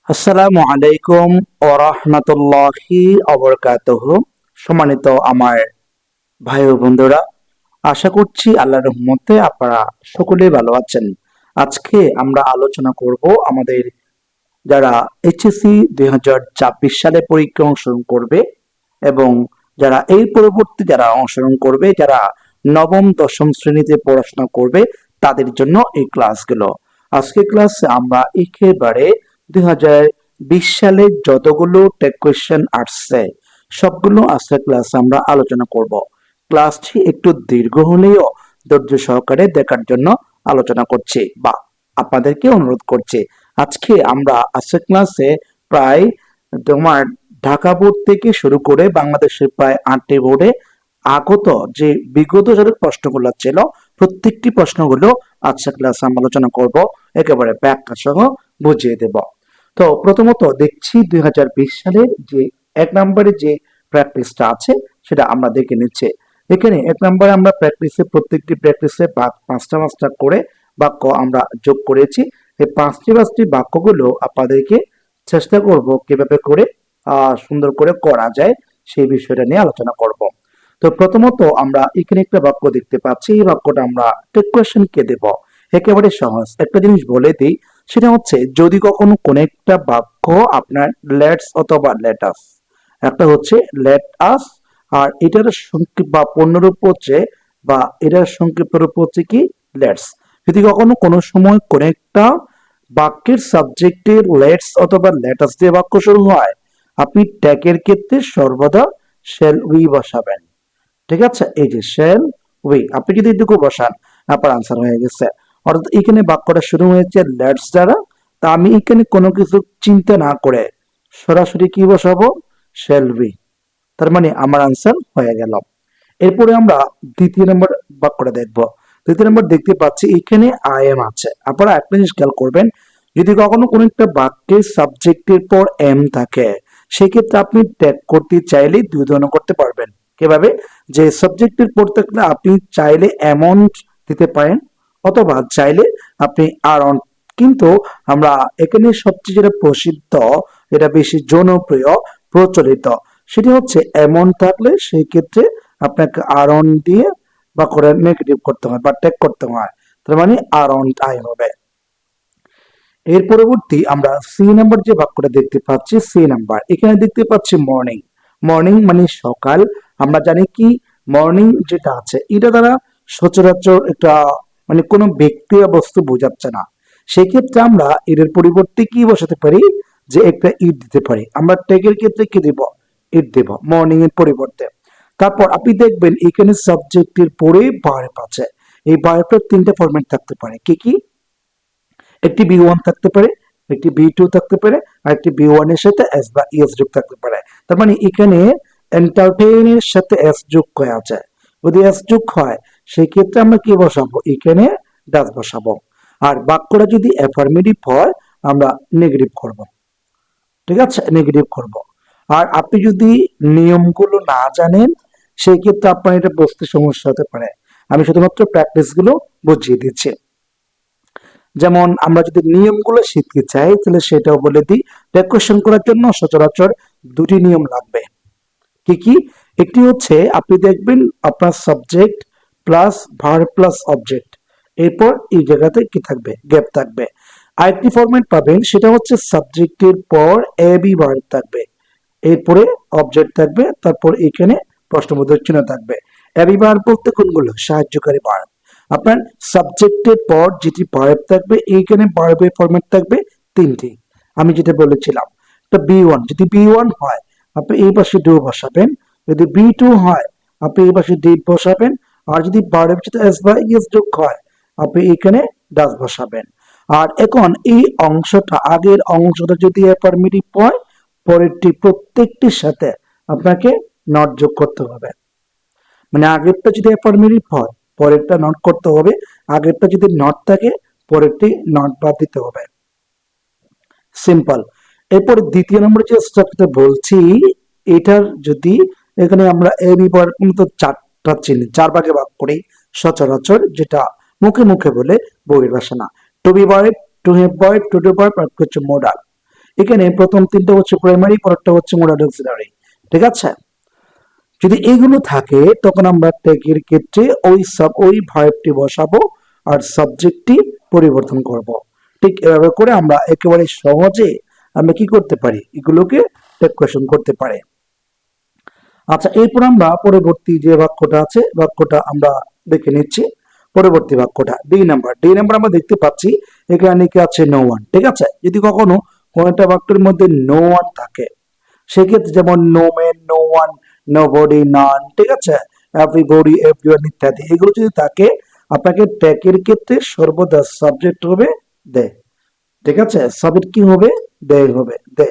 আসসালামু আলাইকুম ওয়া রাহমাতুল্লাহি ওয়া বারাকাতুহু। সম্মানিত আমার ভাই ও বন্ধুরা, আশা করছি আল্লাহর রহমতে আপনারা সকলেই ভালো আছেন। আজকে আমরা আলোচনা করব আমাদের যারা এইচএসসি 2024 সালে পরীক্ষা অংশগ্রহণ করবে এবং যারা এই পরবর্তী যারা অংশগ্রহণ করবে, যারা নবম দশম শ্রেণীতে পড়াশোনা করবে তাদের জন্য এই ক্লাসগুলো। আজকে ক্লাসে আমরা একেবারে 2020 সালে যতগুলো টেক কোয়েশ্চেন আসছে সবগুলো আজকে ক্লাসে আমরা আলোচনা করব। ক্লাসটি একটু দীর্ঘ হলেও ধৈর্য সহকারে দেখার জন্য আলোচনা করছি বা আপনাদেরকে অনুরোধ করছি। আজকে ক্লাসে প্রায় তোমার ঢাকা বোর্ড থেকে শুরু করে বাংলাদেশের প্রায় 8টি বোর্ডে আগত যে বিগত সালের প্রশ্নগুলো ছিল প্রত্যেকটি প্রশ্নগুলো আজকে ক্লাসে আমরা আলোচনা করব, একেবারে ব্যাখ্যা সহ বুঝিয়ে দেব। তো প্রথমত দেখছি 2020 সালের যে 1 নম্বরে যে প্র্যাকটিসটা আছে সেটা আমরা দেখে নিচ্ছি। এখানে 1 নম্বরে আমরা প্রত্যেকটি প্র্যাকটিসে পাঁচটা পাঁচটা করে বাক্য আমরা যোগ করেছি। এই পাঁচটি বাক্যগুলো আপনাদেরকে চেষ্টা করব কিভাবে করে সুন্দর করে করা যায় সেই বিষয়টা নিয়ে আলোচনা করব। তো প্রথমত আমরা এখানে একটা বাক্য দেখতে পাচ্ছি, এই বাক্যটা আমরা টেক কোয়েশ্চেন কে দেব। একেবারে সহজ একটা জিনিস বলে দিই, সেটা হচ্ছে যদি কখনো কোন একটা বাক্য আপনার লেটস অথবা লেটাস, একটা হচ্ছে লেট আস আর এটার সংক্ষিপ্ত বা পূর্ণরূপ হচ্ছে বা এটার সংক্ষিপ্ত রূপ হচ্ছে কি লেটস। যদি কখনো কোনো সময় কোন একটা বাক্যের সাবজেক্টের লেটস অথবা লেটাস দিয়ে বাক্য শুরু হয়, আপনি ট্যাগের ক্ষেত্রে সর্বদা শেল উই বসাবেন। ঠিক আছে, এই যে শেল উই আপনি যদি এটুকু বসান আপনার আনসার হয়ে গেছে। অর্থাৎ এখানে বাক্যটা শুরু হয়েছে লেটস দ্বারা, তা আমি এখানে কোনো কিছু চিন্তা না করে সরাসরি কি বসাবো, শেল উই। তার মানে আমার আনসার হয়ে গেল। এরপরে আমরা দ্বিতীয় নম্বর বাক্যটা দেখব। দ্বিতীয় নম্বর দেখতে পাচ্ছি এখানে আই এম আছে। আপনারা একটা জিনিস খেয়াল করবেন, যদি কখনো কোনো একটা বাক্যের সাবজেক্টের পর এম থাকে সেক্ষেত্রে আপনি ট্যাগ করতে চাইলে দুই ধরনের করতে পারবেন। কিভাবে, যে সাবজেক্টের পর থাকলে আপনি চাইলে অ্যামাউন্ট দিতে পারেন অথবা চাইলে আপনি আর অন। কিন্তু আমরা এখানে সবচেয়ে যেটা প্রসিদ্ধ, যেটা বেশি জনপ্রিয় প্রচলিত, সেটি হচ্ছে অ্যামাউন্ট থাকলে সেই ক্ষেত্রে আপনাকে আর অন দিয়ে বা করে নেগেটিভ করতে হয় বা ট্যাগ করতে হয়। তার মানে আর অন আই হবে। এর পরবর্তী আমরা সি নাম্বার যে বাক্যটা দেখতে পাচ্ছি, সি নাম্বার এখানে দেখতে পাচ্ছি মর্নিং। মর্নিং মানে সকাল। আমরা জানি কি মর্নিং যেটা আছে এটা দ্বারা সচরাচর একটা মানে কোনো ব্যক্তি বা বস্তু বোঝাচ্ছে না। সেক্ষেত্রে আমরা এর পরিবর্তে কি বসাতে পারি, যে একটা ইট দিতে পারি। আমরা ট্যাগের ক্ষেত্রে কি দেব, ইট দেব মর্নিং এর পরিবর্তে। তারপর আপনি দেখবেন এখানে সাবজেক্টের পরে ভার্ব আছে। এই ভার্বের তিনটা ফরম্যাট থাকতে পারে, কি কি, একটি বি ওয়ান থাকতে পারে, একটি বি টু থাকতে পারে, আর একটি বি ওয়ান এর সাথে এস বা এস যোগ থাকতে পারে। তার মানে এখানে এন্টারটেইনের সাথে এস যোগ করা আছে। যদি এস যোগ হয় সেই ক্ষেত্রে আমরা কি বসাবো, এখানে ডাস বসাবো। আর বাক্যটা যদি অ্যাফার্মেটিভ হয় আমরা নেগেটিভ করব। ঠিক আছে, নেগেটিভ করব। আর আপনি যদি নিয়মগুলো না জানেন সেই ক্ষেত্রে আপনার এটা বুঝতে সমস্যা হতে পারে। আমি শুধুমাত্র প্র্যাকটিস গুলো বুঝিয়ে দিচ্ছি। যেমন আমরা যদি নিয়মগুলো শিখতে চাই তাহলে সেটাও বলে দিই। কোয়েশ্চেন করার জন্য সচরাচর দুটি নিয়ম লাগবে। কি কি, একটি হচ্ছে আপনি দেখবেন আপনার subject plus verb plus object, এরপর এই জায়গাতে কি থাকবে, গ্যাপ থাকবে। আরেকটি ফরম্যাট পাবেন, সেটা হচ্ছে সাবজেক্টের পর এ বি ভার্ব থাকবে, এরপরে অবজেক্ট থাকবে, তারপর এখানে প্রশ্নবোধক চিহ্ন থাকবে। এ বি ভার্ব বলতে কোনগুলো, সাহায্যকারী ভার্ব। আপনার সাবজেক্টের পর যেটি ভার্ব থাকবে এইখানে ভার্বের ফরম্যাট থাকবে তিনটি। আমি যেটা বলেছিলাম, তো বি ওয়ান যদি বি ওয়ান হয় আপনি এই পাশে ডু বসাবেন, যদি বি টু হয় আপনি এই পাশে ডিড বসাবেন, আর যদি ভার্বের সাথে এস বা ইএস যোগ হয় আপনি এখানে ডাস বসাবেন। আর এখন এই অংশটা, আগের অংশটা যদি অ্যাফার্মেটিভ হয় পরেরটি প্রত্যেকটির সাথে আপনাকে নট যোগ করতে হবে। মানে আগেরটা যদি অ্যাফার্মেটিভ হয় পরেরটা নট করতে হবে, আগেরটা যদি নট থাকে পরেরটি নট বাদ দিতে হবে। সিম্পল। এরপর দ্বিতীয় নম্বর যে স্ট্রাকচারটা বলছি, এটার যদি এখানে আমরা এ বি ভার্ব মতো চারটা চিনি, চার ভাগে ভাগ করি সচরাচর, যেটা মুখে মুখে বলে বইয়ের ভাষা না। To be verb, to have verb, to do verb আর হচ্ছে মোডাল। এখানে প্রথম তিনটা হচ্ছে প্রাইমারি, পরেরটা হচ্ছে মডাল অক্সিলারি। ঠিক আছে, যদি এইগুলো থাকে তখন আমরা টেকের ক্ষেত্রে ওই ভার্বটি বসাবো আর সাবজেক্টটি পরিবর্তন করব। ঠিক এভাবে করে আমরা একেবারে সহজে আমরা কি করতে পারি, এগুলোকে টেক কোয়েশন করতে পারি। আচ্ছা, এরপর আমরা পরবর্তী যে বাক্যটা আছে বাক্যটা আমরা দেখে নিচ্ছি। পরবর্তী বাক্যটা ডি নাম্বার আমরা দেখতে পাচ্ছি এখানে লিখে আছে নো ওয়ান। ঠিক আছে, যদি কখনো কোন একটা বাক্যের মধ্যে নো ওয়ান থাকে সেক্ষেত্রে যেমন no man, no one, nobody, none, ঠিক আছে, এভরিবডি, এভরিওয়ান ইত্যাদি, এগুলো যদি থাকে আপনাকে ট্যাগের ক্ষেত্রে সর্বদা সাবজেক্ট হবে দে। ঠিক আছে, সাবজেক্ট কি হবে, দে হবে, দে,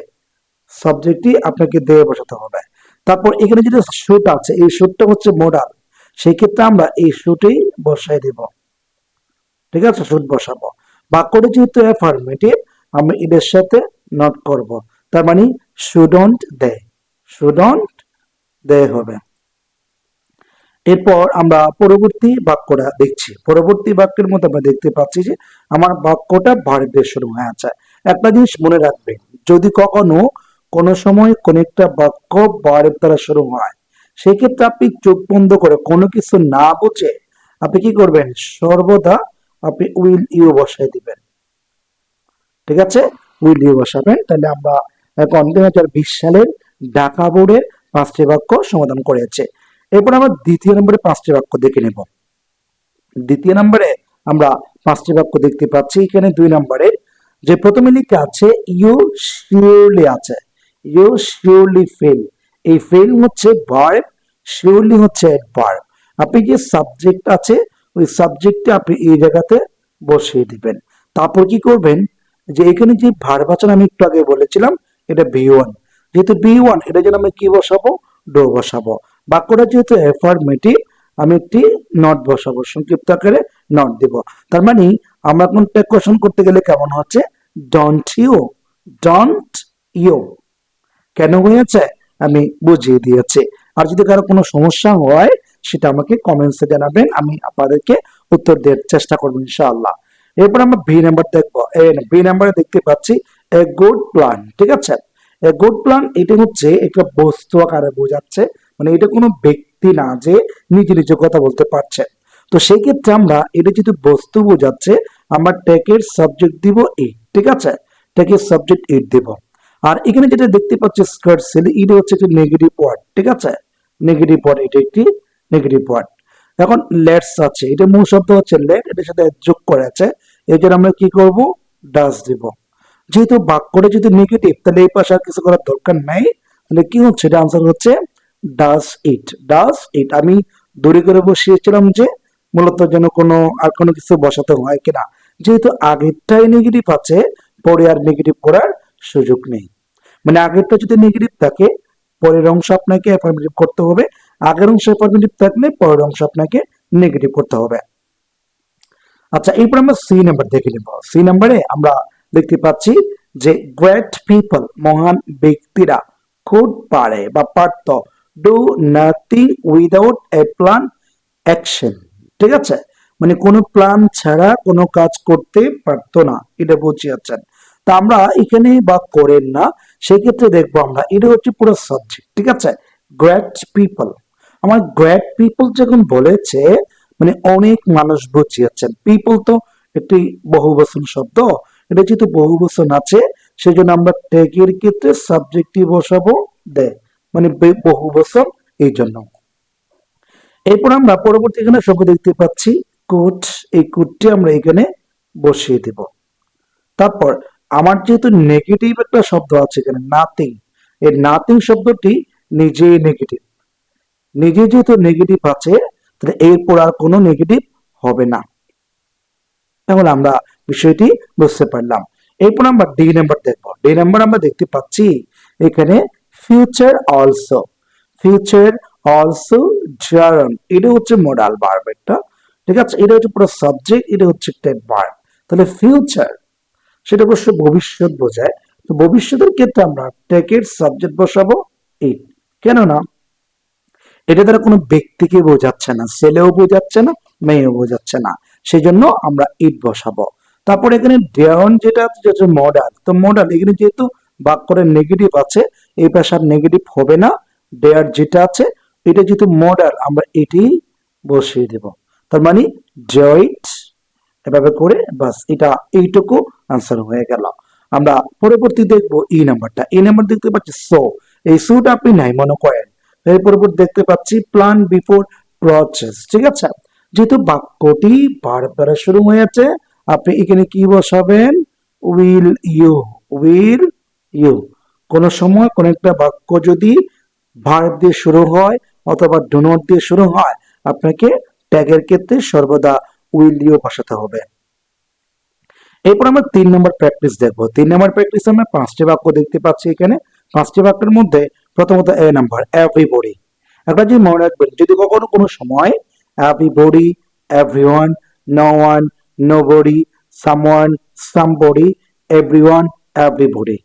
সাবজেক্টটি আপনাকে দে বসাতে হবে। তারপর এখানে যেটা শুট আছে এই শুটটা হচ্ছে মোডাল, সেই ক্ষেত্রে আমরা এই শুটেই বসাই দেব। ঠিক আছে, শুট বসাবো। বাক্যটা যেহেতু অ্যাফার্মেটিভ আমরা এদের সাথে নট করব, তার মানে শুডন্ট দে, শুডন্ট দে হবে। এরপর আমরা পরবর্তী বাক্যটা দেখছি। পরবর্তী বাক্যের মধ্যে আমরা দেখতে পাচ্ছি যে আমার বাক্যটা ভার্ব দিয়ে শুরু হয়ে আছে। একটা জিনিস মনে রাখবেন, যদি কখনো কোনো সময় কোন একটা বাক্য ভার্ব দ্বারা শুরু হয় সেক্ষেত্রে আপনি চোখ বন্ধ করে কোনো কিছু না বুঝে আপনি কি করবেন, সর্বদা আপনি উইল ইউ বসাই দিবেন। ঠিক আছে, উইল ইউ বসাবেন। তাহলে আমরা এখন 2020 সালের ঢাকা বোর্ডের 5টি বাক্য সমাধান করেছে। এরপর আমরা দ্বিতীয় নম্বরে 5টি বাক্য দেখে নেব। দ্বিতীয় নম্বরে আমরা 5টি বাক্য দেখতে পাচ্ছি। এখানে 2 নম্বরে যে প্রথমে লিখে আছে ইউ শিওরলি আছে, ইউ শিওরলি ফেল, এই ফেল হচ্ছে ভার্ব, শিওরলি হচ্ছে অ্যাডভার্ব। আপনি যে সাবজেক্ট আছে ওই সাবজেক্টে আপনি এই জায়গাতে বসিয়ে দিবেন। তারপর কি করবেন, যে এখানে যে ভার্ব আছে আমি একটু আগে বলেছিলাম এটা বি1, যেহেতু বি1 এটা যেন আমি কি বসাবো, ডো বসাবো। বাক্যটা যেহেতু অ্যাফার্মেটিভ আমি একটি নট বসাবো, সংক্ষিপ্ত আকারে নট দিব। তার মানে আমরা এখন টেক কোয়েশন করতে গেলে কেমন হচ্ছে, ডোন্ট ইউ, ডোন্ট ইউ, কেন হয়েছে আমি বুঝিয়ে দিয়েছি। আর যদি কারো কোনো সমস্যা হয় সেটা আমাকে কমেন্টসে জানাবেন, আমি আপনাদেরকে উত্তর দেওয়ার চেষ্টা করবো ইনশাআল্লাহ। এরপর আমরা বি নাম্বার দেখবো। বি নাম্বারে দেখতে পাচ্ছি এ গুড প্ল্যান। ঠিক আছে, এ গুড প্ল্যান এটা হচ্ছে একটা বস্তু আকারে বোঝাচ্ছে, মানে এটা কোনো ব্যক্তি না যে নিজে নিজে কথা বলতে পারছে। তো সেই ক্ষেত্রে আমরা এটা যেহেতু বস্তু বোঝাচ্ছে আমরা টেকের সাবজেক্ট দিব ইট। ঠিক আছে, টেকের সাবজেক্ট ইট দিব। আর এখানে যেটা দেখতে পাচ্ছি স্কার্টসেল, এটা হচ্ছে একটি নেগেটিভ ওয়ার্ড। ঠিক আছে, নেগেটিভ ওয়ার্ড, এটা একটি নেগেটিভ ওয়ার্ড। এখন লেটস আছে, এটা মূল শব্দ হচ্ছে লেট, এটার সাথে যোগ করে আছে, এই জন্য আমরা কি করব, ডাস দিব। যেহেতু বাক্যটা যদি নেগেটিভ তাহলে এই পাশে আর কিছু করার দরকার নাই, তাহলে কি হচ্ছে, এটা আনসার হচ্ছে ডাস ইট, ডাস ইট। আমি দূরে করে বসিয়েছিলাম যে মূলত যেন কোনো আর কোনো কিছু বসাতে হয় কিনা, যেহেতু আগেরটাই নেগেটিভ আছে পরে আর নেগেটিভ করার সুযোগ নেই। মানে আগেরটা যদি নেগেটিভ থাকে পরের অংশ আপনাকে অ্যাফার্মেটিভ করতে হবে, আগের অংশ অ্যাফার্মেটিভ থাকলে পরের অংশ আপনাকে নেগেটিভ করতে হবে। আচ্ছা, এরপর আমরা সি নাম্বার দেখে নেব। সি নাম্বারে আমরা দেখতে পাচ্ছি যে গ্রেট পিপল, মহান ব্যক্তিরা, কুড পারে বা পারত, do nothing without a plan action. ঠিক আছে, মানে কোনো প্ল্যান ছাড়া কোনো কাজ করতে পারতো না, এটা বুঝিয়েছেন। তা আমরা এখানে বা করেন না, সেক্ষেত্রে দেখবো আমরা এটা হচ্ছে পুরো সাবজেক্ট। ঠিক আছে, গ্রেট পিপল, আমার গ্রেট পিপল যখন বলেছে মানে অনেক মানুষ বুঝিয়েছেন। পিপল তো একটি বহুবচন শব্দ, এটা যেহেতু বহুবচন আছে সেজন্য আমরা ট্যাগের ক্ষেত্রে সাবজেক্টই বসাবো দে, মানে বহুবচন, এই জন্য। এরপর আমরা পরবর্তী এখানে শব্দ দেখতে পাচ্ছি কুড, এই কুডটি আমরা এখানে বসিয়ে দেব। তারপর আমার যেহেতু নেগেটিভ একটা শব্দ আছে এখানে নাথিং, এই নাথিং শব্দটি নিজেই নেগেটিভ, নিজে যেহেতু নেগেটিভ আছে তাহলে এরপর আর কোনো নেগেটিভ হবে না। তাহলে আমরা বিষয়টি বুঝতে পারলাম। এরপর আমরা ডি নাম্বার দেখবো। ডি নাম্বার আমরা দেখতে পাচ্ছি এখানে ফিউচার অলসো, ফিউচার অলসো জার্ন, এটা হচ্ছে মোডাল ভার্ব একটা। ঠিক আছে, এটা হচ্ছে পুরো সাবজেক্ট, এটা হচ্ছে টেট ভার্ব। তাহলে ফিউচার সেটা অবশ্য ভবিষ্যৎ বোঝায়, তো ভবিষ্যতের ক্ষেত্রে আমরা টেকের সাবজেক্ট বসাবো ইট, কেননা এটা দ্বারা কোনো ব্যক্তিকে বোঝাচ্ছে না, ছেলেও বোঝাচ্ছে না, মেয়েও বোঝাচ্ছে না, সেই জন্য আমরা ইট বসাবো। তারপর এখানে ডেয়ন যেটা হচ্ছে মডাল, তো মডাল এখানে যেহেতু বাক্যের নেগেটিভ আছে, এই পাশে আর নেগেটিভ হবে না। ডেয়ার যেটা আছে এটা যেহেতু মডাল, আমরা এটি বসিয়ে দেব। তার মানে জয়েট, এভাবে করে বাস এটা এইটুকু আনসার হয়ে গেল। আমরা পরবর্তী দেখব ই নাম্বারটা। এই নাম্বার দেখতে পাচ্ছি সো, এই সোটা আপনি নাই মনে করেন। এর পরবর্তী দেখতে পাচ্ছি প্ল্যান বিফোর প্রসেস, ঠিক আছে। যেহেতু বাক্যটি বারবার শুরু হয়েছে, আপনি এখানে কি বসাবেন? Will you, will you. কোন সময় কোন একটা বাক্য যদি ভার্ব দিয়ে শুরু হয় অথবা ডু নট দিয়ে শুরু হয়, আপনাকে ট্যাগের ক্ষেত্রে সর্বদা উইল ইউ বসাতে হবে। এরপর আমরা 3 নম্বর প্র্যাকটিস দেখবো। 3 নম্বর প্র্যাকটিস আমরা 5টি বাক্য দেখতে পাচ্ছি এখানে। 5টি বাক্যের মধ্যে প্রথমত এ নাম্বার, এভরিবডি। একটা যে মনে রাখবেন, যদি কখনো কোনো সময় everybody, everyone, no one, nobody, someone, somebody, everyone, everybody,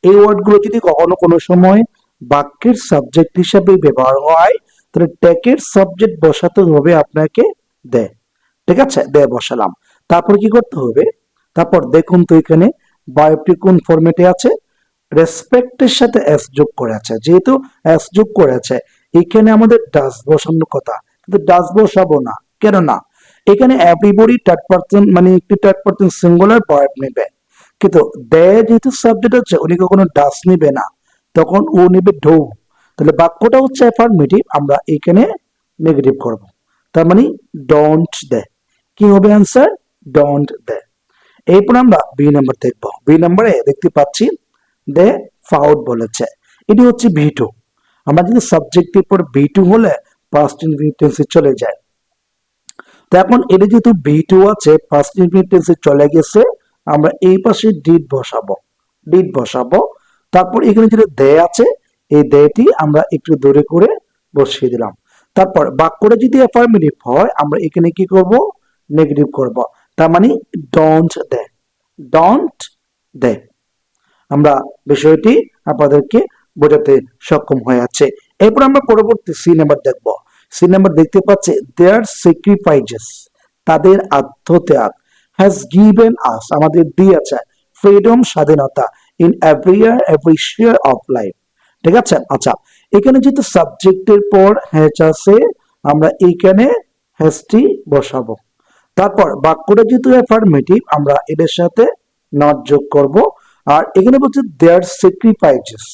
এই ওয়ার্ডগুলো যদি কখনো কোনো সময় বাক্যের সাবজেক্ট হিসাবে ব্যবহার হয়, তাহলে ট্যাগের সাবজেক্ট বসাতে হবে আপনাকে দে, ঠিক আছে। দে বসালাম। তারপর কি করতে হবে? তারপর দেখুন তো এখানে বায়োটি কোন ফরম্যাটে আছে? রেসপেক্টের সাথে এস যোগ করে আছে। যেহেতু এস যোগ করে আছে, এখানে আমাদের ডাস বসানোর কথা, কিন্তু ডাস বসাবো না। কেন না? এখানে এভরিবডি থার্ড পারসন, মানে একটি থার্ড পারসন সিঙ্গুলার ভার্ব নেবে, কিন্তু দে যেহেতু সাবজেক্ট হচ্ছে, উনি কখনো ডাস নেবে না, তখন ও নেবে ডো। তাহলে বাক্যটা হচ্ছে অ্যাফার্মেটিভ, আমরা এখানে নেগেটিভ করব। তার মানে ডোন্ট দে। কি হবে অ্যান্সার? Don't they. এরপর আমরা বি নাম্বার দেখব। বি নাম্বারে দেখতে পাচ্ছি দে ফাউড বলেছে, এটি হচ্ছে ভি2। আমরা যদি সাবজেক্টের পর ভি2 হলে পাস্ট ইনফিনিট টেন্সে চলে যায়। তো এখন এটা যেহেতু ভি2 আছে, পাস্ট ইনফিনিট টেন্সে চলে গেছে, আমরা এই পাশে ডিড বসাবো, ডিড বসাবো। তারপর এখানে যেটা দে আছে, এই দেটি আমরা একটু দূরে করে বসিয়ে দিলাম। তারপর বাক্যটা যদি অ্যাফার্মেটিভ হয়, আমরা এখানে কি করব? নেগেটিভ করব। তার মানে ডোন্ট দে, ডোন্ট দে। আমরা বিষয়টি আপনাদেরকে বোঝাতে সক্ষম হয়ে আছে। এরপর আমরা পরবর্তী সি নাম্বার দেখব। সি নাম্বার দেখতে পাচ্ছি দেয়ার স্যাক্রিফাইসেস, তাদের আত্মত্যাগ, হ্যাজ গিভেন আস, আমাদের দিয়েছে, ফ্রিডম, স্বাধীনতা, in every year every share of life, ঠিক আছে। আচ্ছা, এখানে যেহেতু সাবজেক্টের পর হ্যাজ আছে, আমরা এইখানে হ্যাজটি বসাবো। তারপর বাক্যটা যেহেতু অ্যাফার্মেটিভ, আমরা এদের সাথে নট যোগ করব। আর এখানে বলছে দেয়ার স্যাক্রিফাইসেস,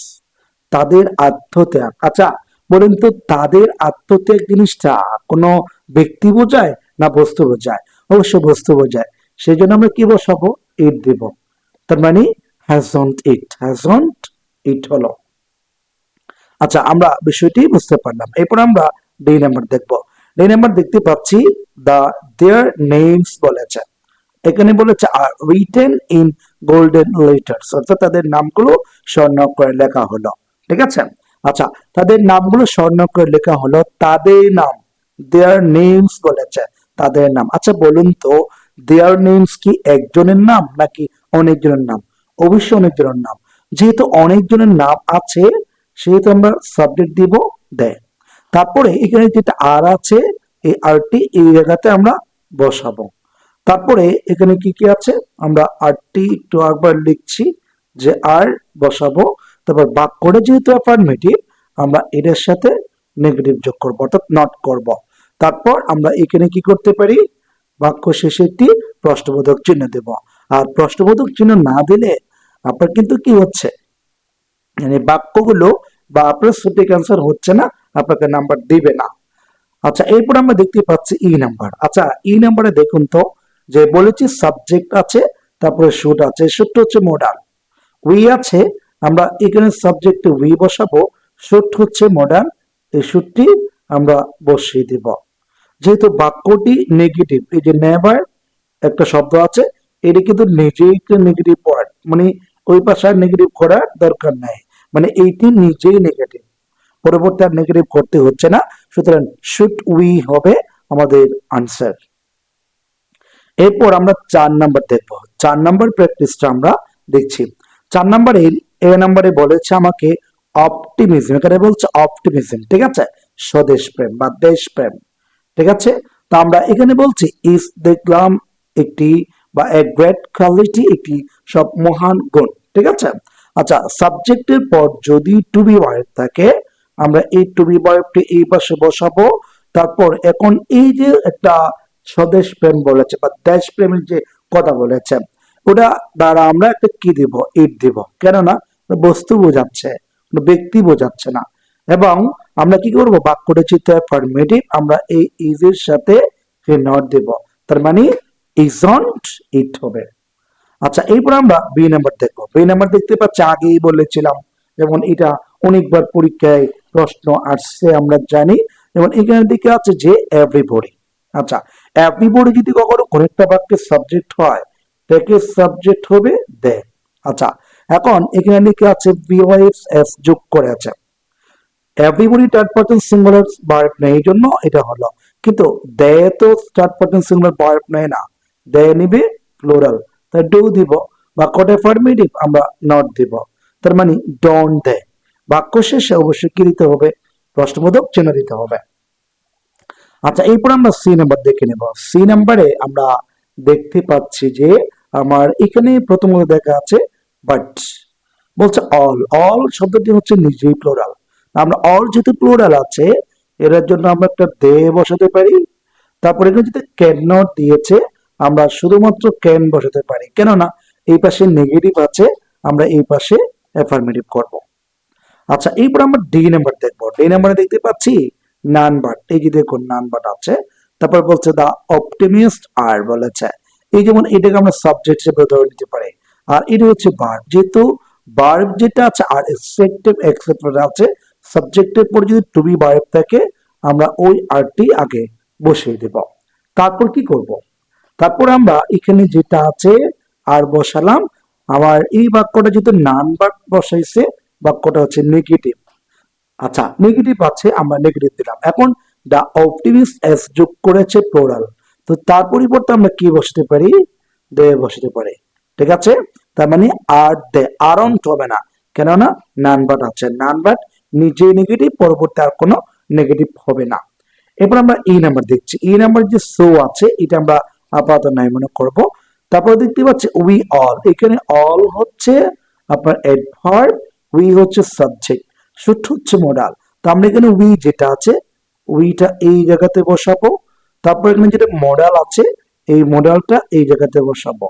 তাদের আত্মত্যাগ। আচ্ছা বলেন তো, তাদের আত্মত্যাগ জিনিসটা কোনো ব্যক্তি বোঝায় না বস্তু বোঝায়? অবশ্য বস্তু বোঝায়। সেই জন্য আমরা কি বসাবো? ইট দেব। তার মানে হ্যাজন্ট ইট, হ্যাজন্ট ইট হলো। আচ্ছা, আমরা বিষয়টি বুঝতে পারলাম। এরপর আমরা ডি নাম্বার দেখব। ডি নাম্বার দেখতে পাচ্ছি দা দেয়ার নেমস বলেছে, এখানে বলেছে are written in golden letters, অর্থাৎ তাদের নামগুলো স্বর্ণাক্ষরে লেখা হলো, ঠিক আছে। আচ্ছা, তাদের নামগুলো স্বর্ণাক্ষরে লেখা হলো, তাদের নাম, দেয়ার নেমস বলেছে, তাদের নাম। আচ্ছা বলুন তো, দেয়ার নেমস কি একজনের নাম নাকি অনেকজনের নাম? অবশ্যই অনেকজনের নাম। যেহেতু অনেকজনের নাম আছে, সেহেতু আমরা সাবজেক্ট দিব দে। তারপরে এখানে যেটা আর আছে, এই আরটি এই জায়গাতে আমরা বসাবো। তারপরে এখানে কি কি আছে, আমরা আরটি একটু একবার লিখছি যে আর বসাবো। তারপর বাক্যটা যেহেতু অ্যাফার্মেটিভ, আমরা এটার সাথে নেগেটিভ যোগ করবো, অর্থাৎ নট করব। তারপর আমরা এখানে কি করতে পারি? বাক্য শেষে একটি প্রশ্নবোধক চিহ্ন দেব। আর প্রশ্নবোধক চিহ্ন না দিলে আপনার কিন্তু কি হচ্ছে, মানে বাক্যগুলো বা আপনার সঠিক অ্যান্সার হচ্ছে না, আপনাকে নাম্বার দিবে না। আচ্ছা, এরপর আমরা দেখতে পাচ্ছি ই নাম্বার। আচ্ছা, ই নাম্বারে দেখুন তো, যে বলেছি সাবজেক্ট আছে, তারপরে শুট আছে, শুটটা হচ্ছে মডাল। উই আছে, আমরা এখানে সাবজেক্টে উই বসাবো, শুট হচ্ছে মডাল, এই শুটটি আমরা বসিয়ে দিব। যেহেতু বাক্যটি নেগেটিভ, এই যে নেভার একটা শব্দ আছে, এটি কিন্তু নিজেই একটা নেগেটিভ ওয়ার্ড, মানে ওই পাশে নেগেটিভ করার দরকার নাই, মানে এইটি নিজেই নেগেটিভ, পরবর্তী আর নেগেটিভ করতে হচ্ছে না। সুতরাং শুড উই হবে আমাদের আনসার। এরপর আমরা 4 নাম্বার দেখব। 4 নাম্বার প্র্যাকটিসটা আমরা দেখছি। 4 নাম্বারে এ নাম্বারে বলেছে আমাকে অপটিমিজম, এখানে বলছে অপটিমিজম, ঠিক আছে, স্বদেশ প্রেম বা দেশপ্রেম, ঠিক আছে। তো আমরা এখানে বলছি ইস দেখলাম একটি বা এ গ্রেট কোয়ালিটি, একটি সব মহান গুণ, ঠিক আছে। আচ্ছা, সাবজেক্টের পর যদি টু বি ভার্ব থাকে, আমরা এই টু বি ভার্বটি এই পাশে বসাবো। তারপর এখন এই যে একটা স্বদেশ প্রেম বলেছে বা দেশ প্রেমের যে কথা বলেছে, ওটা দ্বারা আমরা একটা কি দিব, ইট দিব। কেননা বস্তু বোঝাচ্ছে, কোনো ব্যক্তি বোঝাচ্ছে না। এবং আমরা কি করব, বাক্যটা চিত্র অ্যাফার্মেটিভ, আমরা এই ইজ এর সাথে নট দেব, তার মানে ইজন্ট ইট হবে। আচ্ছা, এরপর আমরা বি নাম্বার দেখবো। বি নাম্বার দেখতে পাচ্ছি, আগেই বলেছিলাম, যেমন এটা অনেকবার পরীক্ষায় প্রশ্ন আসছে আমরা জানি। যেমন এখানের দিকে আছে যে এভরিবডি। আচ্ছা, এভরিবডি যদি কখনো কোন একটা বাক্যের সাবজেক্ট হয়, তাকে সাবজেক্ট হবে দে। আচ্ছা, এখন এখানে লিখে আছে ভিওএস এস যোগ করে আছে। Everybody third person singular verb নেই, এই জন্য এটা হলো। কিন্তু দে তো থার্ড পারসন সিঙ্গুলার ভার্ব নেয় না, দে নিবে প্লুরাল, তাই ডু দিব। বাক্যটা অ্যাফার্মেটিভ, আমরা নট দিব, তার মানে ডোন্ট দে। বাক্য শেষে অবশ্যই কি দিতে হবে, প্রশ্নবোধক চিহ্ন দিতে হবে। আচ্ছা, এরপর আমরা সি নাম্বার দেখে নেব। সি নাম্বারে আমরা দেখতে পাচ্ছি যে আমার এখানে প্রথমত দেখা আছে বাট, বলছে অল। অল শব্দটি হচ্ছে নিজেই প্লুরাল। আমরা অল যেহেতু প্লুরাল আছে, এর জন্য আমরা একটা দে বসাতে পারি। তারপর এখানে যেটা ক্যান নট দিয়েছে, আমরা শুধুমাত্র ক্যান বসাতে পারি, কেননা এই পাশে নেগেটিভ আছে, আমরা এই পাশে অ্যাফার্মেটিভ করব। আচ্ছা, এরপর আমরা ডি নাম্বার দেখবো। ডি নাম্বারে দেখতে পাচ্ছি নান বাট, এই যে দেখুন নান বাট আছে। তারপর বলছে দা অপটিমিস্ট আর বলেছে, এই যেমন এটাকে আমরা সাবজেক্ট হিসেবে ধরে নিতে পারি। আর এটা হচ্ছে ভার্ব, যেহেতু ভার্ব যেটা আছে আর এক্সেপ্টিভ এক্সেপ্টেড আছে, সাবজেক্টের পর যদি টু বি ভার্ব থাকে, আমরা ওই আরটি আগে বসিয়ে দেব। তারপর কি করব, তারপর আমরা এখানে যেটা আছে আর বসালাম। আমার এই বাক্যটা যেহেতু নান বাট বসাইছে, বাক্যটা হচ্ছে নেগেটিভ। আচ্ছা, নেগেটিভ আছে, আমরা নেগেটিভ দিলাম। এখন দা অপটিমিস্ট এস যোগ করেছে প্লুরাল, তো তার পরিবর্তে আমরা কি বসাতে পারি, দে বসাতে পারি। ঠিক আছে, তার মানে আর দে, আরন্ট হবে না, কেননা নান বাট আছে। নান বাট নিজে নেগেটিভ, পরবর্তী আর কোনো নেগেটিভ হবে না। এরপর আমরা ই নাম্বার দেখছি। ই নাম্বার যে সো আছে, এটা আমরা আপাতত নাই মনে করব। তারপর দেখতে পাচ্ছি উই অল, এখানে অল হচ্ছে আপনার অ্যাডভার্ব, উই হচ্ছে সাবজেক্ট, শুড হচ্ছে মোডাল। তো আমরা এখানে উই যেটা আছে, উইটা এই জায়গাতে বসাবো। তারপর এখানে যেটা মডাল আছে, এই মডালটা এই জায়গাতে বসাবো।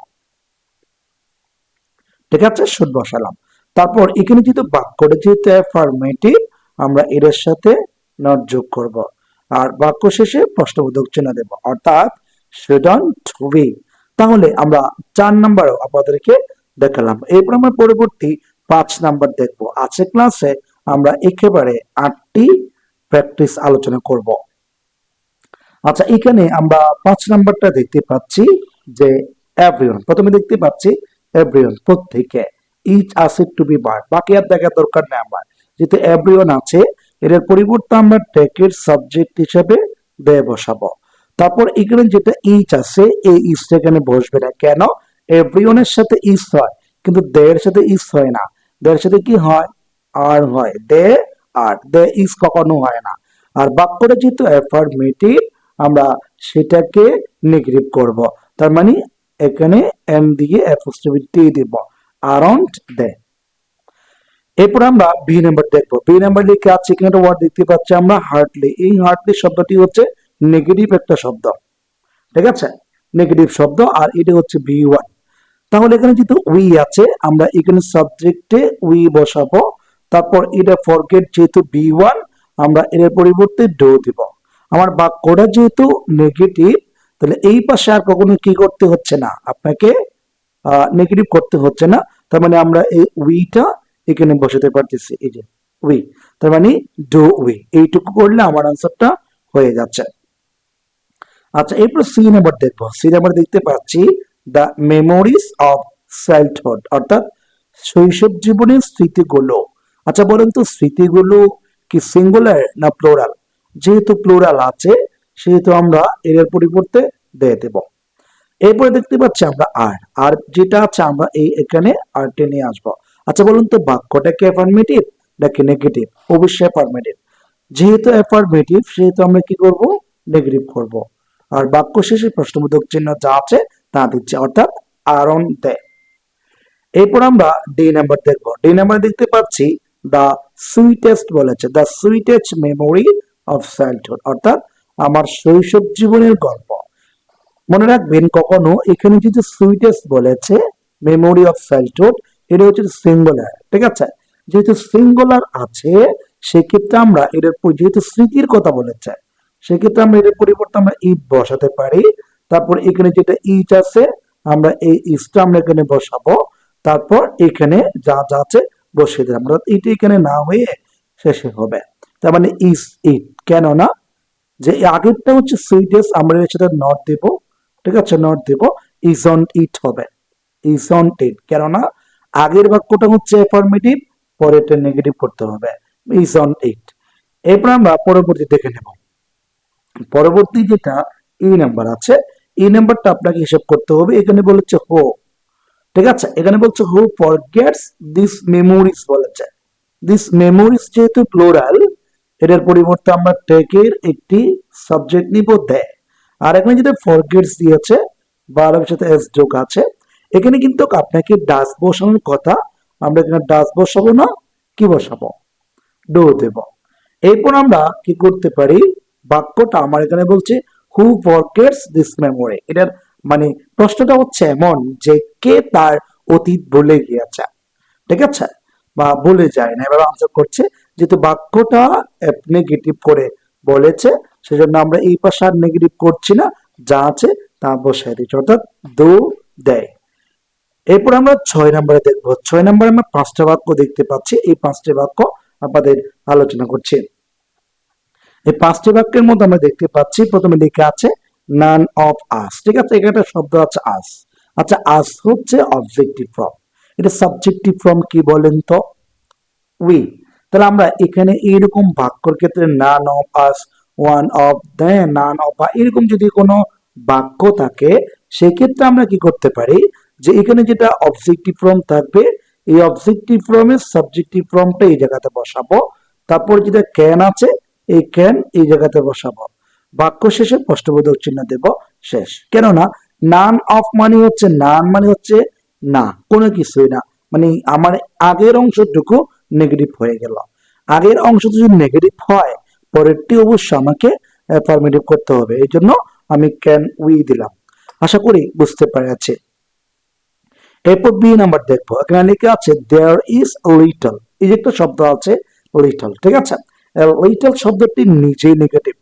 ঠিক আছে, শুড বসালাম। তারপর এখানে যেহেতু বাক্যটা যেহেতু অ্যাফার্মেটিভ, আমরা এর সাথে নট যোগ করব। আর বাক্য শেষে প্রশ্নবোধক চিহ্ন দেব, অর্থাৎ শুডন্ট বি। তাহলে আমরা 4 নাম্বারও আপনাদেরকে দেখালাম। এরপর আমরা পরবর্তী 5 নাম্বার দেখব। আজকের ক্লাসে আমরা একেবারে 8টি প্র্যাকটিস আলোচনা করব। আচ্ছা, এখানে আমরা 5 নাম্বারটা দেখতে পাচ্ছি যে এভরিওয়ান, প্রথমে দেখতে পাচ্ছি এভরিওয়ান, প্রত্যেকে। ইচ আছে টু বি ভার্ব, বাকি আর দেখার দরকার নেই আমার, যেহেতু এভরিওয়ান আছে, এর পরিবর্তে আমরা টেকের সাবজেক্ট হিসেবে দে বসাবো। তারপর এখানে যেটা ইচ আছে, এই ইচটা এখানে বসবে না, কেন, এভরিওয়ানের সাথে ইচ হয়, কিন্তু দের সাথে ইচ হয় না। দের সাথে কি হয়, আর হয়, দে আর, দে ইচ কখনো হয় না। আর বাক্যটা যেহেতু অ্যাফার্মেটিভ, আমরা সেটাকে নেগেটিভ করব, তার মানে এখানে এম দিয়ে অ্যাপোস্ট্রফি দেব, আরন্ট দে। এরপর আমরা বি নাম্বার দেখবো। বি নাম্বার লিখে আছে, এখানে একটা ওয়ার্ড দেখতে পাচ্ছি আমরা হার্টলি। এই হার্টলি শব্দটি হচ্ছে নেগেটিভ একটা শব্দ, ঠিক আছে, নেগেটিভ শব্দ, আর এটা হচ্ছে বি ওয়ান। তাহলে এখানে যেহেতু উই আছে, আমরা এখানে সাবজেক্টে উই বসাবো। তারপর এটা ফরগেট, যেহেতু বি ওয়ান, আমরা এর পরিবর্তে ডো দিব। আমার বাক্যটা যেহেতু নেগেটিভ, তাহলে এই পাশে আর কখনো কি করতে হচ্ছে না, আপনাকে নেগেটিভ করতে হচ্ছে না। তার মানে আমরা এই উইটা এখানে বসাতে পারতেছি, এই যে উই, তার মানে ডু উই, এইটুকু করলে আমার আনসারটা হয়ে যাচ্ছে। আচ্ছা, এরপর সি নাম্বার দেখবো। সি নাম্বার দেখতে পাচ্ছি দ্য মেমোরিজ অফ চাইল্ডহুড, অর্থাৎ শৈশব জীবনের স্মৃতিগুলো। আচ্ছা, বলেন তো স্মৃতিগুলো কি সিঙ্গুলার না প্লুরাল? যেহেতু প্লুরাল আছে, সেহেতু আমরা এর পরিবর্তে দিয়ে দেব। এরপরে দেখতে পাচ্ছি আমরা আর, আর যেটা আছে আমরা এই এখানে আর টেনে আসবো। আচ্ছা, বলুন তো বাক্যটা কি অ্যাফার্মেটিভ নাকি নেগেটিভ? অবশ্যই অ্যাফার্মেটিভ। যেহেতু অ্যাফার্মেটিভ, সেহেতু আমরা কি করব, নেগেটিভ করব। আর বাক্য শেষে প্রশ্নবোধক চিহ্ন যা আছে তা দিচ্ছে, অর্থাৎ আরন দে। এরপর আমরা ডি নাম্বার দেখবো। ডি নাম্বার দেখতে পাচ্ছি দ্য সুইটেস্ট বলেছে, the sweetest memory of childhood, অর্থাৎ আমার শৈশব জীবনের গল্প। মনে রাখবেন কখনো এখানে যেহেতু সুইটেস্ট বলেছে মেমোরি অফ চাইল্ডহুড, এটা হচ্ছে সিঙ্গুলার, ঠিক আছে। যেহেতু সিঙ্গুলার আছে সেক্ষেত্রে আমরা এটার যেহেতু স্মৃতির কথা বলেছে সেক্ষেত্রে আমরা এটার পরিবর্তে আমরা ইট বসাতে পারি। তারপর এখানে যেটা ইট আছে আমরা এই ইটটা আমরা এখানে বসাবো। তারপর এখানে যা যা আছে বসিয়ে দিলাম, এটা এখানে না হয়ে শেষে হবে। তার মানে ইস ইট, কেন না যে আগেরটা হচ্ছে সুইটেস্ট, আমরা এর সাথে নট দেব, ঠিক আছে, নট দেব, ইজ অন ইট হবে, ইজ অন ইট, কেননা আগের বাক্যটা হচ্ছে অ্যাফার্মেটিভ, পরেরটা নেগেটিভ করতে হবে, ইজ অন ইট। এরপর আমরা পরবর্তী দেখে নেব। পরবর্তী যেটা ই নাম্বার আছে, এই নাম্বারটা আপনাকে হিসাব করতে হবে। এখানে বলেছে হো, ঠিক আছে, এখানে বলছে হু ফরগেটস দিস মেমোরিজ বলেছে। দিস মেমোরিজ যেহেতু প্লুরাল, এটার পরিবর্তে আমরা টেকের একটি সাবজেক্ট নিব দেয়। আর এখানে যেটা ফরগেটস দিয়েছে বারের সাথে এস যোগ আছে, এখানে কিন্তু আপনাকে ডাস বসানোর কথা, আমরা এখানে ডাস বসাবো না, কি বসাবো, ডো দেব। এরপর আমরা কি করতে পারি, বাক্যটা আমার এখানে বলছে হু ফরগেটস দিস মেমোরি, এটার মানে প্রশ্নটা হচ্ছে এমন যে কে তার অতীত ভুলে গিয়েছে, ঠিক আছে, বা ভুলে যায় না, এভাবে আনসার করছে। যেহেতু বাক্যটা নেগেটিভ করে বলেছে সেজন্য আমরা এই পাশে আর নেগেটিভ করছি না, যা আছে তা বসাই দিচ্ছি, অর্থাৎ দো দেয়। এরপর আমরা 6 নম্বরে দেখবো। 6 নম্বরে আমরা 5টা বাক্য দেখতে পাচ্ছি, এই 5টি বাক্য আমাদের আলোচনা করছি। এই 5টি বাক্যের মধ্যে আমরা দেখতে পাচ্ছি প্রথমে লেখা আছে নান অফ আস, ঠিক আছে, এখানে একটা শব্দ আছে আস। আচ্ছা, আস হচ্ছে অবজেক্টিভ ফর্ম, এটা সাবজেক্টিভ ফর্ম কি বলেন তো, উই। তাহলে আমরা এখানে এইরকম বাক্যর ক্ষেত্রে none of us, one of the, none of এরকম যদি কোনো বাক্য থাকে সেক্ষেত্রে আমরা কি করতে পারি যে এখানে যেটা অবজেক্টিভ ফর্ম থাকবে এই অবজেক্টিভ ফর্মের সাবজেক্টিভ ফর্মটা এই জায়গাতে বসাবো। তারপর যেটা ক্যান আছে এই ক্যান এই জায়গাতে বসাবো, বাক্য শেষে প্রশ্নবোধক চিহ্ন দেব, শেষ। কেননা নান অফ মানে হচ্ছে, নান মানে হচ্ছে না, কোনো কিছুই না, মানে আমার আগের অংশটুকু নেগেটিভ হয়ে গেল। আগের অংশ যদি নেগেটিভ হয় পরেরটি অবশ্য আমাকে অ্যাফার্মেটিভ করতে হবে, এই জন্য আমি ক্যান উই দিলাম। আশা করি বুঝতে পেরেছি। এরপর বি নাম্বার দেখবো। এখানে লেখা আছে দেয়ার ইজ লিটল, এই যে একটা শব্দ আছে লিটল, ঠিক আছে, লিটল শব্দটি নিজেই নেগেটিভ,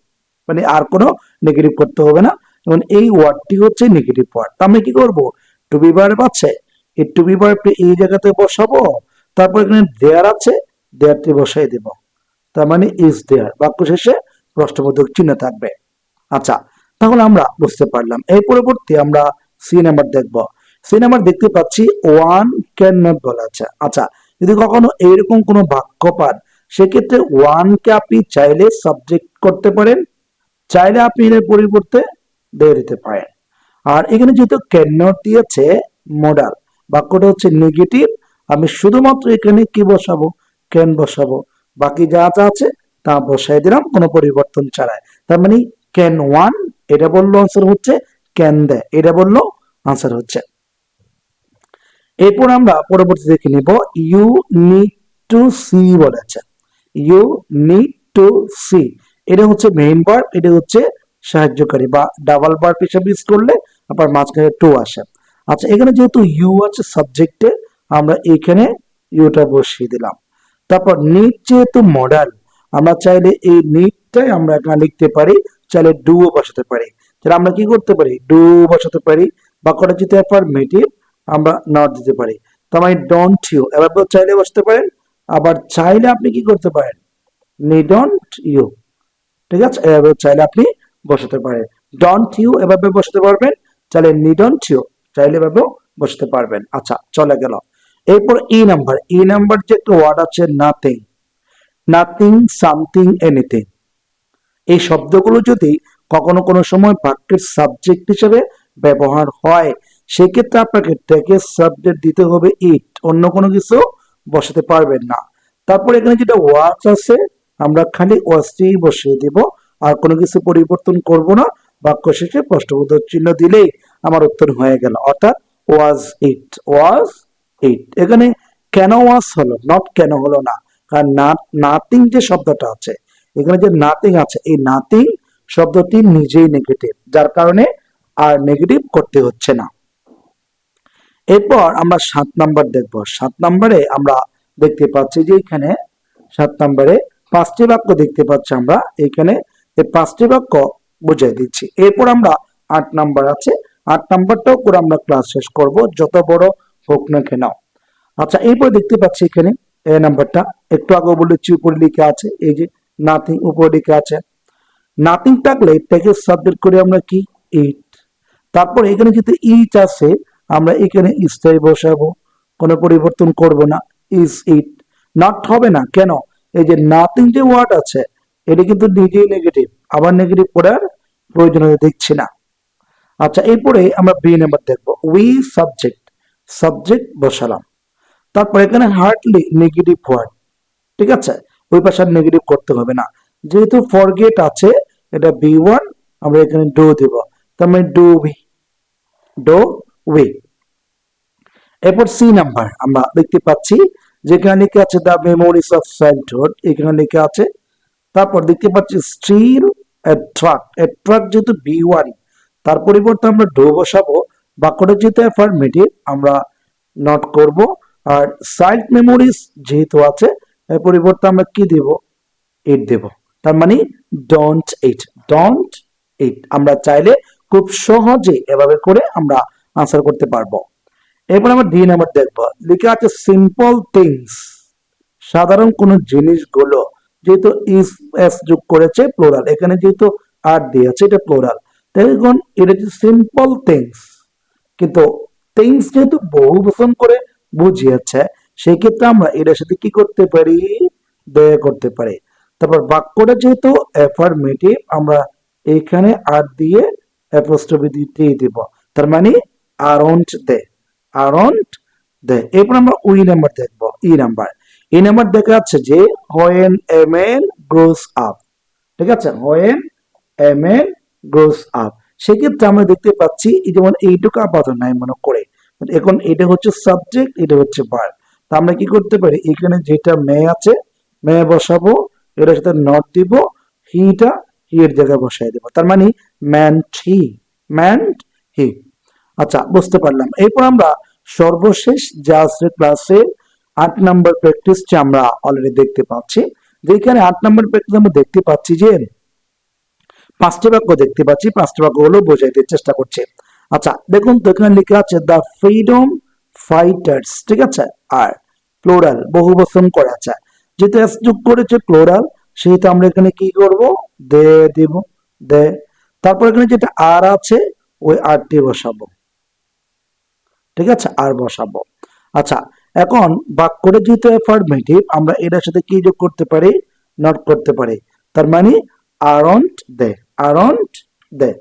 মানে আর কোনো নেগেটিভ করতে হবে না, এবং এই ওয়ার্ডটি হচ্ছে নেগেটিভ ওয়ার্ড। আমি কি করব, টু বি ভার্ব আছে, এই টু বি ভার্বটি এই জায়গাতে বসাবো, তারপর এখানে দেয়ার আছে দেয়ারটি বসাই দেব, তার মানে ইজ দেয়ার, বাক্য শেষে প্রশ্নবোধক চিহ্ন থাকবে। আচ্ছা, তাহলে আমরা বুঝতে পারলাম। এই পরবর্তী আমরা সি নাম্বার দেখব। সি নাম্বার দেখতে পাচ্ছি ওয়ান ক্যান নট বলা আছে। আচ্ছা, যদি কখনো এইরকম কোনো বাক্য পান সেক্ষেত্রে ওয়ানকে আপনি চাইলে সাবজেক্ট করতে পারেন, চাইলে আপনি এর পরিবর্তে দিয়ে দিতে পারেন। আর এখানে যেহেতু ক্যান নট দিয়েছে মডাল, বাক্যটা হচ্ছে নেগেটিভ, আমি শুধুমাত্র এখানে কি বসাবো, ক্যান বসাবো, বাকি যা যা আছে তা বসাই দিলাম কোনো পরিবর্তন ছাড়াই। তার মানে ক্যান ওয়ান, এটা বললো আনসার হচ্ছে, ক্যান দে এটা বললো আনসার হচ্ছে। এরপর আমরা পরবর্তী দেখে নিব ইউ নিড টু সি বলেছে, ইউ নিড টু সি, এটা হচ্ছে মেইন ভার্ব, এটা হচ্ছে সাহায্যকারী বা ডাবল ভার্ব হিসেবে ইউজ করলে আবার মাঝখানে টু আসে। আচ্ছা, এখানে যেহেতু ইউ আছে সাবজেক্টে আমরা এখানে ইউটা বসিয়ে দিলাম। তারপর নিড যেহেতু মডাল, আমরা চাইলে এই নিডটাই আমরা এখানে লিখতে পারি, চাইলে ডুও বসাতে পারি। তাহলে আমরা কি করতে পারি, ডু বসাতে পারি, বাক্যটা যেহেতু অ্যাফার্মেটিভ আমরা নট দিতে পারি। তার মানে ডোন্ট ইউ এভাবে চাইলে বসতে পারেন, আবার চাইলে আপনি কি করতে পারেন, নিডন্ট ইউ, ঠিক আছে, এভাবে চাইলে আপনি বসাতে পারেন। ডোন্ট ইউ এভাবে বসাতে পারবেন, চাইলে নিডন্ট ইউ চাইলে এভাবেও বসাতে পারবেন। আচ্ছা, চলে গেল। এরপর ই নাম্বার, ই নাম্বার যে একটা ওয়ার্ড আছে নাথিং, নাথিং, সামথিং, এনিথিং, এই শব্দগুলো যদি কখনো কোনো সময় বাক্যের সাবজেক্ট হিসেবে ব্যবহার হয় সেক্ষেত্রে আপনাকে টেকের সাবজেক্ট দিতে হবে ইট, অন্য কোনো কিছু বসাতে পারবেন না। তারপর এখানে যেটা ওয়াচ আছে আমরা খালি ওয়াচটি বসিয়ে দিব, আর কোনো কিছু পরিবর্তন করব না, বাক্য শেষে প্রশ্নবোধক চিহ্ন দিলেই আমার উত্তর হয়ে গেল, অর্থাৎ ওয়াজ ইট, ওয়াজ এইট। এখানে কেন ওয়াজ হলো, নট কেন হলো না, কারণ নাথিং যে শব্দটা আছে, এখানে যে নাথিং আছে, এই নাথিং শব্দটি নিজেই নেগেটিভ, যার কারণে আর নেগেটিভ করতে হচ্ছে না। এরপর আমরা 7 নাম্বার দেখব। 7 নাম্বারে আমরা দেখতে পাচ্ছি যে এখানে 7 নাম্বারে 5টি বাক্য দেখতে পাচ্ছি আমরা এখানে, এই 5টি বাক্য বুঝাই দিচ্ছি। এরপর আমরা 8 নাম্বার আছে, 8 নাম্বারটাও করে আমরা ক্লাস শেষ করব, যত বড় হোক না কেন। আচ্ছা, এরপর দেখতে পাচ্ছি এখানে এই নাম্বারটা একটু আগে বলেছি উপরে লেখা আছে, এই যে নাথিং উপরে লেখা আছে। নাথিং থাকলে এটাকে সাবজেক্ট করে আমরা কি ইট। তারপর এখানে যদি ইট আছে আমরা এখানে স্থায়ী বসাবো, কোনো পরিবর্তন করব না, ইজ ইট। নট হবে না কেন, এই যে নাথিং যে ওয়ার্ড আছে এটা কিন্তু নিজেই নেগেটিভ, আবার নেগেটিভ করার প্রয়োজনীয়তা দেখছি না। আচ্ছা, এরপরে আমরা বি নাম্বার দেখবো। উই সাবজেক্ট, সাবজেক্ট বসালাম, তারপর এখানে হার্ডলি নেগেটিভ ওয়ার্ড, ঠিক আছে, ওই পাশে নেগেটিভ করতে হবে না, যেহেতু ফরগেট আছে এটা বি ওয়ান, আমরা এখানে ডো দেব, তার মানে ডো উই, ডো উই। এরপর সি নাম্বার আমরা দেখতে পাচ্ছি যেখানে লেখা আছে দ্য মেমোরিজ অফ চাইল্ডহুড, এখানে লেখা আছে। তারপর দেখতে পাচ্ছি স্টিল অ্যাট্রাক্ট, অ্যাট্রাক্ট যেহেতু বি ওয়ান, তার পরিবর্তে আমরা ডো বসাবো, বাক্যটা যেহেতু অ্যাফার্মেটিভ আমরা নট করব, আর চাইল্ড মেমোরিজ যেহেতু আছে এর পরিবর্তে আমরা কি দেব, ইট দেব, তার মানে ডোন্ট ইট, ডোন্ট ইট। আমরা চাইলে খুব সহজে এভাবে করে আমরা আনসার করতে পারবো। এরপর আমরা ডি নাম্বার দেখবো, লেখা আছে সিম্পল থিংস, সাধারণ কোন জিনিসগুলো, যেহেতু ইস এস যোগ করেছে প্লোরাল, এখানে যেহেতু আর দিয়েছে এটা প্লোরাল, দেখুন এটা হচ্ছে সিম্পল থিংস, কিন্তু থিংস যেহেতু বহু বচন করে বুঝিয়েছে সেই ক্ষেত্রে আমরা এটার সাথে কি করতে পারি, দয়া করতে পারি। তারপর বাক্যটা যেহেতু অ্যাফার্মেটিভ আমরা এখানে আর দিয়ে অ্যাপোস্ট্রফি দিয়ে দিব, তার মানে আরন্ট দে, আরন্ট দে। এরপর আমরা উই নাম্বার দেখবো, ই নাম্বার। এই নাম্বার দেখা যাচ্ছে যে when a man gross up, ঠিক আছে, when a man gross up, সেক্ষেত্রে আমরা দেখতে পাচ্ছি এই যেমন এইটুকু আপাতত নাই মনে করে, এখন এটা হচ্ছে সাবজেক্ট, এটা হচ্ছে ভার্ব। তা আমরা কি করতে পারি, এখানে যেটা মে আছে মে বসাবো, এটার সাথে নট দিব, হিটা হি এর জায়গায় বসাই দেবো, তার মানে ম্যান্ট হি, ম্যান্ট হি। আচ্ছা, বুঝতে পারলাম। এরপর আমরা সর্বশেষ যা আছে ক্লাসে 8 নাম্বার প্র্যাকটিসটা আমরা অলরেডি দেখতে পাচ্ছি, যেখানে 8 নাম্বার প্র্যাকটিস আমরা দেখতে পাচ্ছি যে 5টি বাক্য দেখতে পাচ্ছি, 5টি বাক্য হলো বোঝাইতে চেষ্টা করছে। আচ্ছা, দেখুন তো এখানে লেখা আছে দ্য ফ্রিডম ফাইটার্স, ঠিক আছে, আর প্লোরাল বহু বচন করা আছে, যেহেতু এস যোগ করেছে প্লোরাল সেহেতু আমরা এখানে কি করব, দে দিব, দে। তারপর এখানে যেটা আর আছে ওই আরটি বসাবো, ঠিক আছে, আর বসাবো। আচ্ছা, এখন বাক্যটা যেহেতু অ্যাফার্মেটিভ আমরা এটার সাথে কি যোগ করতে পারি, নট করতে পারি, তার মানে আরন্ট দে, আরন্ট দে।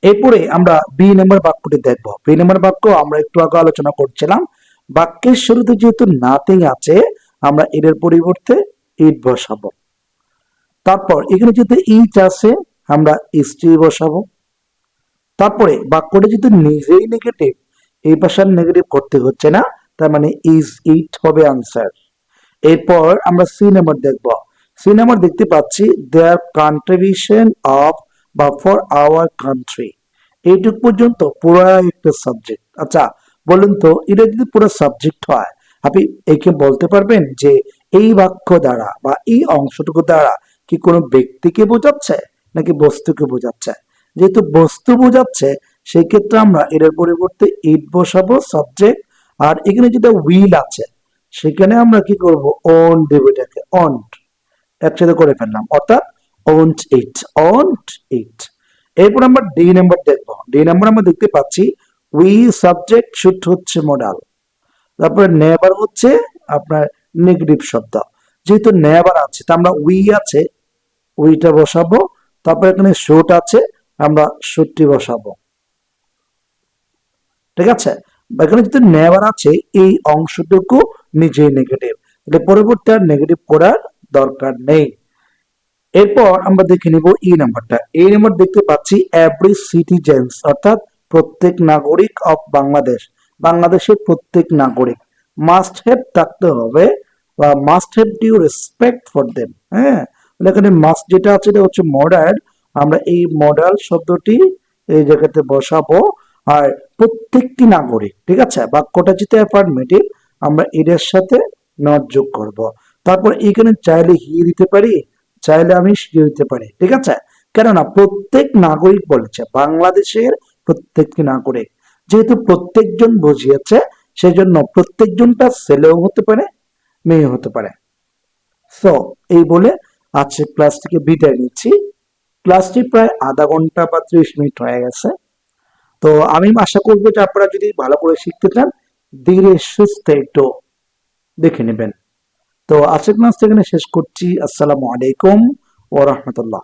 এরপরে আমরা বি নাম্বার বাক্যটি দেখবো। বি নাম্বার বাক্য আমরা একটু আগে আলোচনা করছিলাম, বাক্যের শুরুতে যেহেতু নাথিং আছে আমরা এর পরিবর্তে ইট বসাবো, তারপর এখানে যেহেতু ইট আছে আমরা ইসটি বসাবো, তারপরে বাক্যটা যেহেতু নিজেই নেগেটিভ এই পাশে নেগেটিভ করতে হচ্ছে না, তার মানে ইজ ইট হবে আনসার। এরপর আমরা সি নাম্বার দেখব। সি নাম্বার দেখতে পাচ্ছি দেয়ার কন্ট্রিবিউশন অফ বা ফর আওয়ার কান্ট্রি, এইটুক পর্যন্ত পুরো একটা সাবজেক্ট। আচ্ছা, বলুন তো এটা যদি পুরো সাবজেক্ট হয় আপনি একে বলতে পারবেন যে এই বাক্য দ্বারা বা এই অংশটুকু দ্বারা কি কোনো ব্যক্তিকে বোঝাচ্ছে নাকি বস্তুকে বোঝাচ্ছে? যেহেতু বস্তু বোঝাচ্ছে সেই ক্ষেত্রে আমরা এর পরিবর্তে ইট বসাবো সাবজেক্ট, আর এখানে যেটা উইল আছে সেখানে আমরা কি করব, ওন দেব, এটাকে অন্ট একসাথে করে ফেললাম, অর্থাৎ ওন্ট ইট, ওন্ট ইট। এরপর আমরা ডি নাম্বার দেখব। ডি নাম্বার আমরা দেখতে পাচ্ছি উই সাবজেক্ট শুড হচ্ছে মডাল, তারপরে নেভার হচ্ছে আপনার নেগেটিভ শব্দ, যেহেতু নেভার আছে তা আমরা উই আছে উইটা বসাবো, তারপর এখানে শুট আছে আমরা শুটটি বসাবো, ঠিক আছে। এখানে যদি নেভার আছে এই অংশটুকু নিজেই নেগেটিভ, তাহলে পরবর্তী আর নেগেটিভ করার দরকার নেই। এরপর আমরা দেখে নিব ই নাম্বারটা। এই নাম্বার দেখতে পাচ্ছি এভরি সিটিজেন্স, অর্থাৎ প্রত্যেক নাগরিক অফ বাংলাদেশ, বাংলাদেশের প্রত্যেক নাগরিক মাস্ট হ্যাভ থাকতে হবে বা must have due respect for them. হ্যাঁ, এখানে মাস্ট যেটা আছে এটা হচ্ছে মডাল, আমরা এই মডাল শব্দটি এই জায়গাতে বসাবো। আর প্রত্যেকটি নাগরিক, ঠিক আছে, বাক্যটা যেতে অ্যাফার্মেটিভ, আমরা এটার সাথে নট যোগ করব। তারপর এখানে চাইলে হি দিতে পারি, চাইলে আমি সি দিতে পারি, ঠিক আছে। কেননা প্রত্যেক নাগরিক বলেছে, বাংলাদেশের প্রত্যেকটি নাগরিক, যেহেতু প্রত্যেকজন বুঝিয়েছে, সেজন্য প্রত্যেকজনটা ছেলেও হতে পারে, মেয়ে হতে পারে। সো এই বলে আজকে ক্লাস থেকে বিদায় নিচ্ছি। ক্লাসটি প্রায় আধা ঘন্টা বা 30 মিনিট হয়ে গেছে। তো আমি আশা করবো যে আপনারা যদি ভালো করে শিখতে চান, ধীরে সুস্থে একটু দেখে নেবেন। তো আজকের ক্লাস এখানে শেষ করছি। আসসালামু আলাইকুম ওয়া রাহমাতুল্লাহ।